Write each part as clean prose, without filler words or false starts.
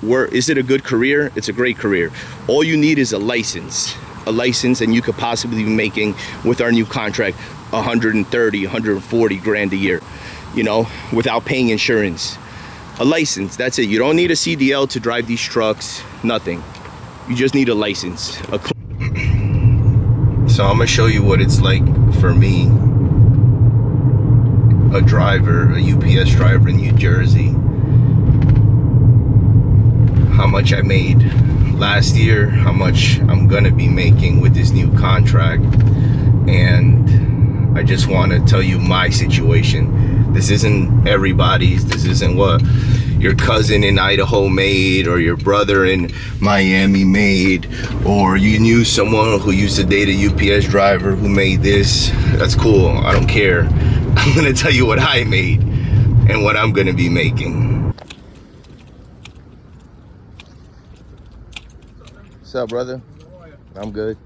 Is it a good career? It's a great career. All you need is a license, and you could possibly be making, with our new contract, 130, 140 grand a year, you know, without paying insurance. A license, that's it. You don't need a CDL to drive these trucks, nothing. You just need a license. So I'm gonna show you what it's like for me, a driver, a UPS driver in New Jersey. How much I made last year, how much I'm gonna be making with this new contract. And I just want to tell you my situation. This isn't everybody's. This isn't what your cousin in Idaho made, or your brother in Miami made, or you knew someone who used to date a UPS driver who made this. That's cool, I don't care. I'm gonna tell you what I made and what I'm gonna be making. What's up, brother? I'm good.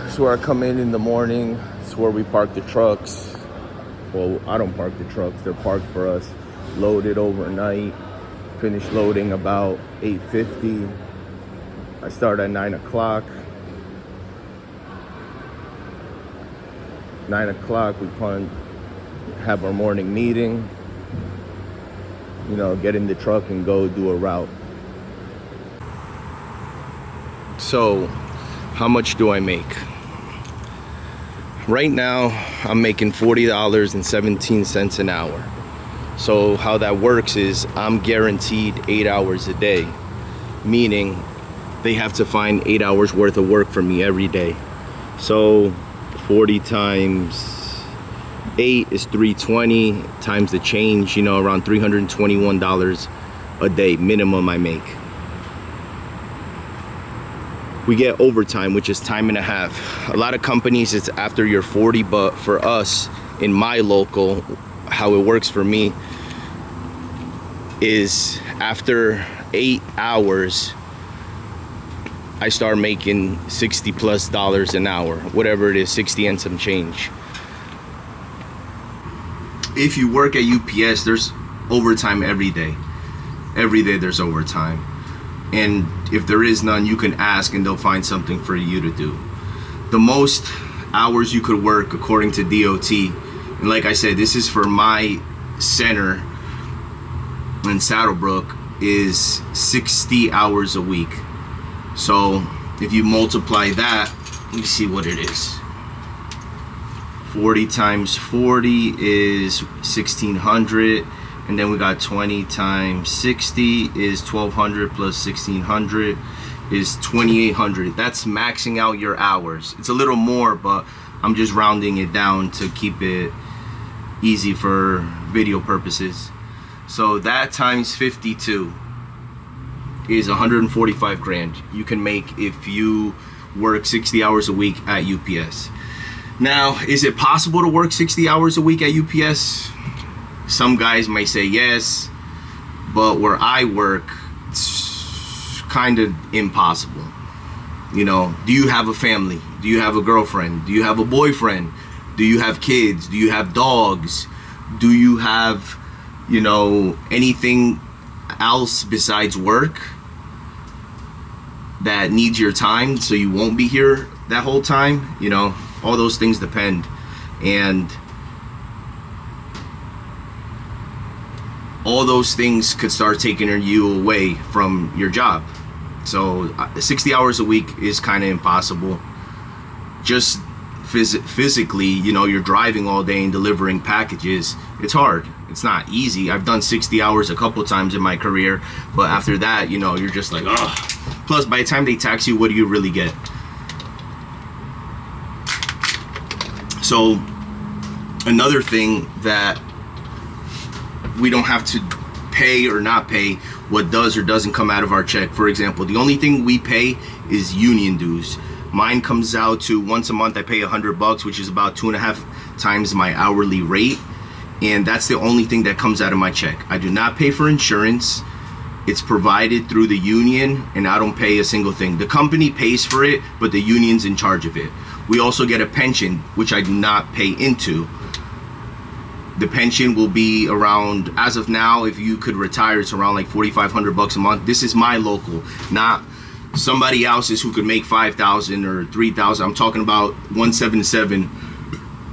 It's where I come in the morning. It's where we park the trucks. Well, I don't park the trucks, they're parked for us. Loaded overnight. Finish loading about 8:50. I start at 9 o'clock. 9 o'clock, we have our morning meeting. You know, get in the truck and go do a route. So, how much do I make? Right now, I'm making $40.17 an hour. So how that works is I'm guaranteed 8 hours a day, meaning they have to find 8 hours worth of work for me every day. So 40 times 8 is 320 times the change, you know, around $321 a day minimum I make. We get overtime, which is time and a half. A lot of companies, it's after you're 40, but for us, in my local, how it works for me is after 8 hours, I start making $60+ an hour, whatever it is, 60 and some change. If you work at UPS, there's overtime every day. Every day there's overtime. And if there is none, you can ask and they'll find something for you to do. The most hours you could work according to DOT, and like I said, this is for my center in Saddlebrook, is 60 hours a week. So if you multiply that, let me see what it is. 40 times 40 is 1,600. And then we got 20 times 60 is 1,200 plus 1,600 is 2,800. That's maxing out your hours. It's a little more, but I'm just rounding it down to keep it easy for video purposes. So that times 52 is 145 grand you can make if you work 60 hours a week at UPS. Now, is it possible to work 60 hours a week at UPS? Some guys may say yes, but where I work, it's kind of impossible. You know, do you have a family? Do you have a girlfriend? Do you have a boyfriend? Do you have kids? Do you have dogs? Do you have, you know, anything else besides work that needs your time so you won't be here that whole time? You know, all those things depend. And all those things could start taking you away from your job. So 60 hours a week is kind of impossible. Just physically, you know, you're driving all day and delivering packages. It's hard. It's not easy. I've done 60 hours a couple times in my career, but after that, you know, you're just like, ugh. Plus, by the time they tax you, what do you really get? So another thing that we don't have to pay or not pay, what does or doesn't come out of our check. For example, the only thing we pay is union dues. Mine comes out to once a month I pay $100, which is about 2.5 times my hourly rate, and that's the only thing that comes out of my check. I do not pay for insurance. It's provided through the union, and I don't pay a single thing. The company pays for it, but the union's in charge of it. We also get a pension, which I do not pay into. The pension will be around, as of now, if you could retire, it's around like $4,500 a month. This is my local, not somebody else's who could make $5,000 or $3,000. I'm talking about 177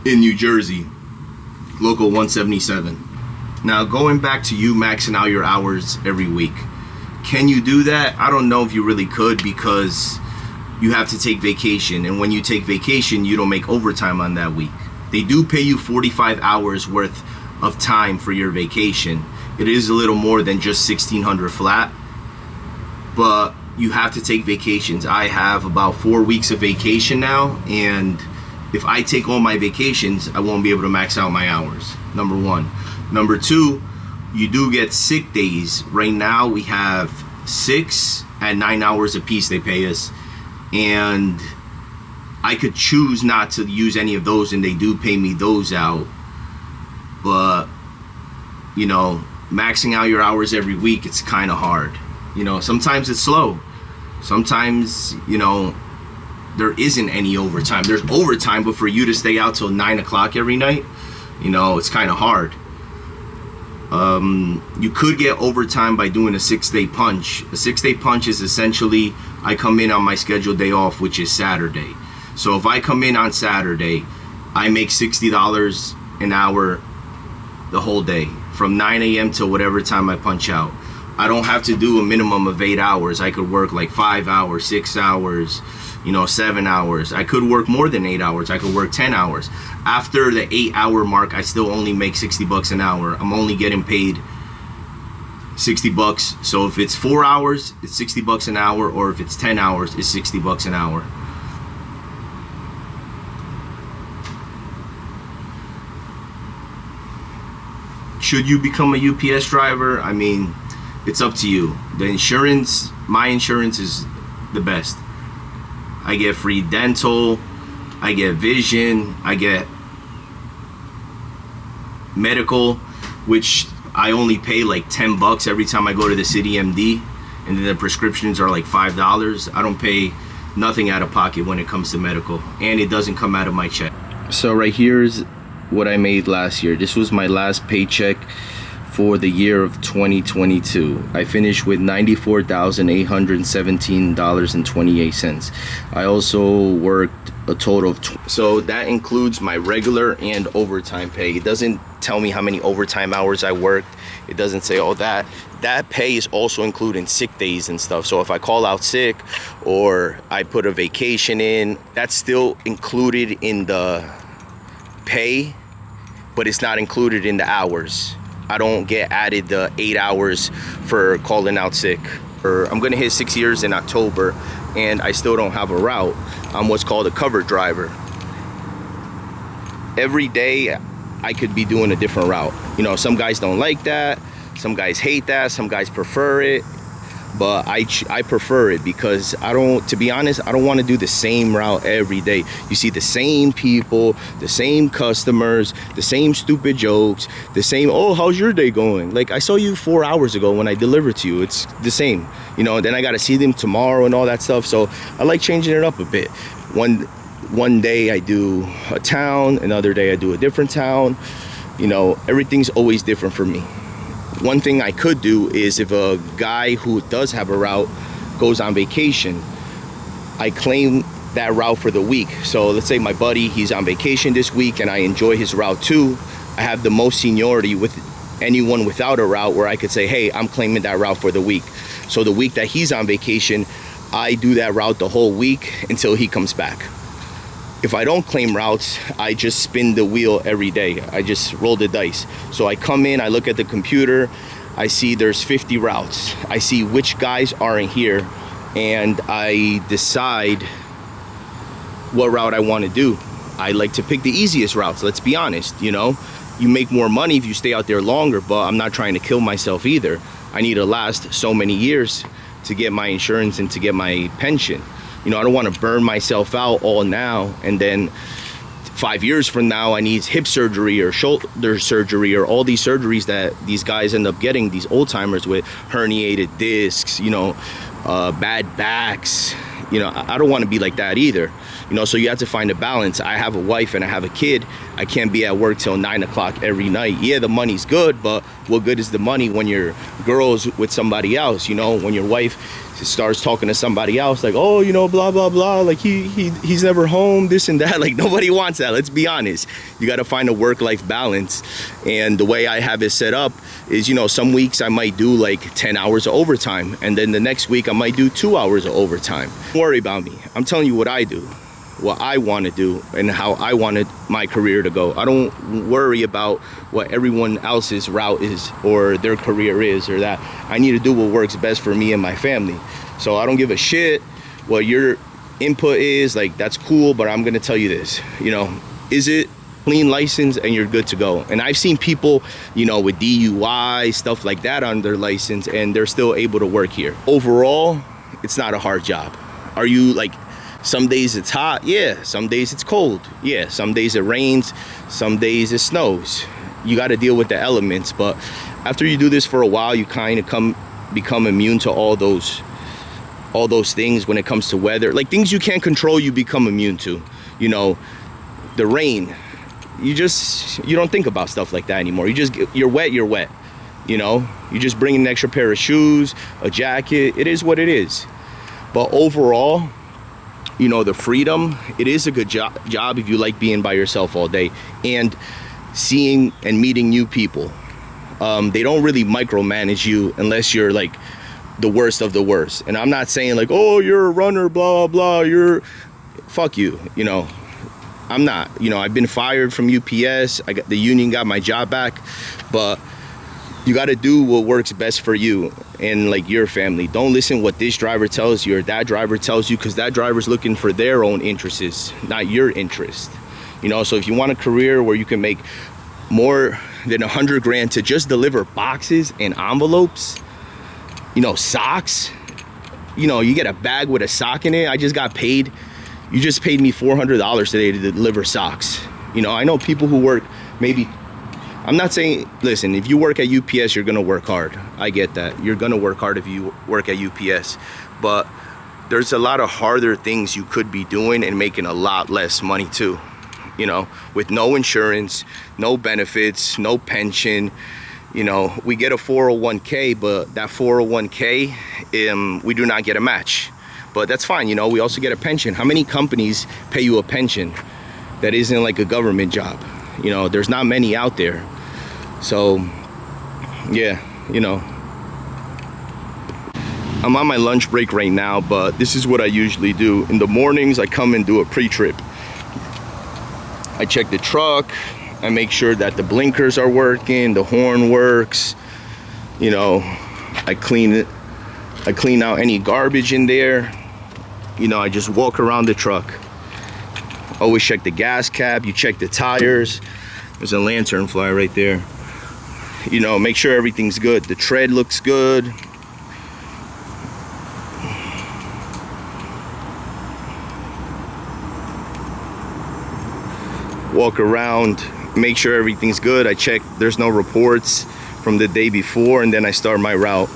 in New Jersey, local 177. Now, going back to you maxing out your hours every week, can you do that? I don't know if you really could, because you have to take vacation, and when you take vacation, you don't make overtime on that week. They do pay you 45 hours worth of time for your vacation. It is a little more than just $1,600 flat, but you have to take vacations. I have about 4 weeks of vacation now, and if I take all my vacations, I won't be able to max out my hours, number one. Number two, you do get sick days. Right now we have 6 at 9 hours a piece they pay us, and I could choose not to use any of those, and they do pay me those out. But, you know, maxing out your hours every week, it's kind of hard. You know, sometimes it's slow. Sometimes, you know, there isn't any overtime. There's overtime, but for you to stay out till 9 o'clock every night, you know, it's kind of hard. You could get overtime by doing a 6-day punch. A 6-day punch is essentially, I come in on my scheduled day off, which is Saturday. So if I come in on Saturday, I make $60 an hour the whole day, from 9 a.m. to whatever time I punch out. I don't have to do a minimum of 8 hours. I could work like 5 hours, 6 hours, you know, 7 hours. I could work more than 8 hours. I could work 10 hours. After the 8-hour mark, I still only make $60 an hour. I'm only getting paid $60. So if it's 4 hours, it's $60 an hour, or if it's 10 hours, it's $60 an hour. Should you become a UPS driver? I mean, it's up to you. The insurance, my insurance is the best. I get free dental, I get vision, I get medical, which I only pay like $10 every time I go to the City MD, and then the prescriptions are like $5. I don't pay nothing out of pocket when it comes to medical, and it doesn't come out of my check. So right here's what I made last year. This was my last paycheck for the year of 2022. I finished with $94,817.28. I also worked a total of so that includes my regular and overtime pay. It doesn't tell me how many overtime hours I worked. It doesn't say all that. That pay is also including sick days and stuff. So if I call out sick or I put a vacation in, that's still included in the pay, but it's not included in the hours. I don't get added the 8 hours for calling out sick. I'm gonna hit 6 years in October, and I still don't have a route. I'm what's called a cover driver. Every day I could be doing a different route. You know, some guys don't like that, some guys hate that, some guys prefer it, but I prefer it because to be honest, I don't want to do the same route every day. You see the same people, the same customers, the same stupid jokes, the same, oh, how's your day going? Like, I saw you 4 hours ago when I delivered to you. It's the same, you know, and then I got to see them tomorrow and all that stuff. So I like changing it up a bit. One day I do a town, another day I do a different town. You know, everything's always different for me. One thing I could do is if a guy who does have a route goes on vacation, I claim that route for the week. So let's say my buddy, he's on vacation this week and I enjoy his route too. I have the most seniority with anyone without a route where I could say, hey, I'm claiming that route for the week. So the week that he's on vacation, I do that route the whole week until he comes back. If I don't claim routes, I just spin the wheel every day. I just roll the dice. So I come in, I look at the computer, I see there's 50 routes. I see which guys are in here, and I decide what route I want to do. I like to pick the easiest routes, let's be honest, you know. You make more money if you stay out there longer, but I'm not trying to kill myself either. I need to last so many years to get my insurance and to get my pension. You know, I don't want to burn myself out all now and then 5 years from now I need hip surgery or shoulder surgery or all these surgeries that these guys end up getting, these old timers with herniated discs, you know, bad backs. You know, I don't want to be like that either. You know, so you have to find a balance. I have a wife and I have a kid. I can't be at work till 9 o'clock every night. Yeah, the money's good, but what good is the money when your girl's with somebody else? You know, when your wife starts talking to somebody else, like, oh, you know, blah blah blah, like he's never home, this and that. Like, nobody wants that. Let's be honest. You got to find a work-life balance. And the way I have it set up is, you know, some weeks I might do like 10 hours of overtime, and then the next week I might do 2 hours of overtime. Don't worry about me. I'm telling you what I do, what I want to do, and how I wanted my career to go. I don't worry about what everyone else's route is or their career is or that. I need to do what works best for me and my family. So I don't give a shit what your input is. Like, that's cool, but I'm gonna tell you this, you know, is it clean license and you're good to go? And I've seen people, you know, with DUI, stuff like that on their license, and they're still able to work here. Overall, it's not a hard job. Are you like, some days it's hot, yeah, some days it's cold, yeah, some days it rains, some days it snows. You got to deal with the elements, but after you do this for a while, you kind of become immune to all those things when it comes to weather. Like, things you can't control, you become immune to. You know, the rain, you don't think about stuff like that anymore. You're wet, you know. You just bring an extra pair of shoes, a jacket. It is what it is. But overall, you know, the freedom, it is a good job if you like being by yourself all day and seeing and meeting new people. They don't really micromanage you unless you're like the worst of the worst. And I'm not saying like, oh, you're a runner, blah blah, fuck you, you know. I'm not. You know, I've been fired from UPS. The union got my job back, but you got to do what works best for you and like your family. Don't listen what this driver tells you or that driver tells you, because that driver's looking for their own interests, not your interest. You know, so if you want a career where you can make more than 100 grand to just deliver boxes and envelopes, you know, socks, you know, you get a bag with a sock in it. I just got paid. You just paid me $400 today to deliver socks. You know, I know people who work maybe, I'm not saying, listen, if you work at UPS, you're gonna work hard. I get that. You're gonna work hard if you work at UPS. But there's a lot of harder things you could be doing and making a lot less money too. You know, with no insurance, no benefits, no pension. You know, we get a 401k, but that 401k, we do not get a match. But that's fine, you know, we also get a pension. How many companies pay you a pension that isn't like a government job? You know, there's not many out there. So, yeah, you know. I'm on my lunch break right now, but this is what I usually do. In the mornings, I come and do a pre-trip. I check the truck. I make sure that the blinkers are working, the horn works. You know, I clean it. I clean out any garbage in there. You know, I just walk around the truck. Always check the gas cap. You check the tires. There's a lantern fly right there. You know, make sure everything's good. The tread looks good. Walk around, make sure everything's good. I check there's no reports from the day before, and then I start my route.